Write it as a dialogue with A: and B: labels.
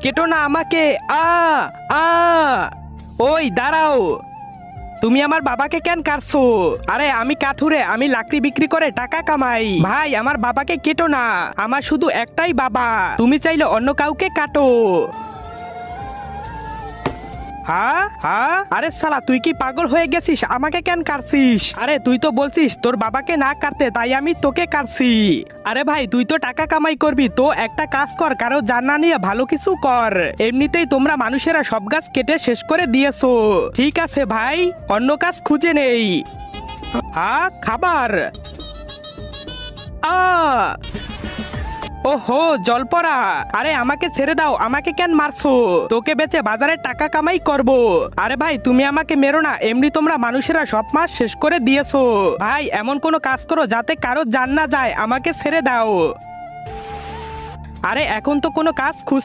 A: কেটো না আমাকে। আ আ ওই দাঁড়াও, তুমি আমার বাবাকে কেন কাটছো? আরে আমি কাঠুরে, আমি লাকড়ি বিক্রি করে টাকা কামাই। ভাই আমার বাবাকে কেটো না, আমার শুধু একটাই বাবা, তুমি চাইলে অন্য কাউকে কাটো। আরে শালা তুই কি পাগল হয়ে গেছিস? আমাকে কেন কাটছিস? আরে তুই তো বলছিস তোর বাবাকে না কাটতে, তাই আমি তোকে কাটছি। আরে ভাই তুই তো টাকা কামাই করবি, তো একটা কাজ কর, কারো জানা নিয়ে ভালো কিছু কর। এমনিতেই তোমরা মানুষেরা সব গাছ কেটে শেষ করে দিয়েছো। ঠিক আছে ভাই, অন্য কাজ খুঁজে নেই। খাবার। আ ওহো জলপরা, আরে আমাকে ছেড়ে দাও, আমাকে কেন মারছো? তোকে বেচে বাজারে টাকা কামাই করব। আরে ভাই তুমি আমাকে মেরো না, এমনি তোমরা মানুষেরা সব মাস শেষ করে দিয়েছো। ভাই এমন কোনো কাজ করো যাতে কারো জান না যায়, আমাকে ছেড়ে দাও। আরে এখন তো কোনো কাজ খুঁজ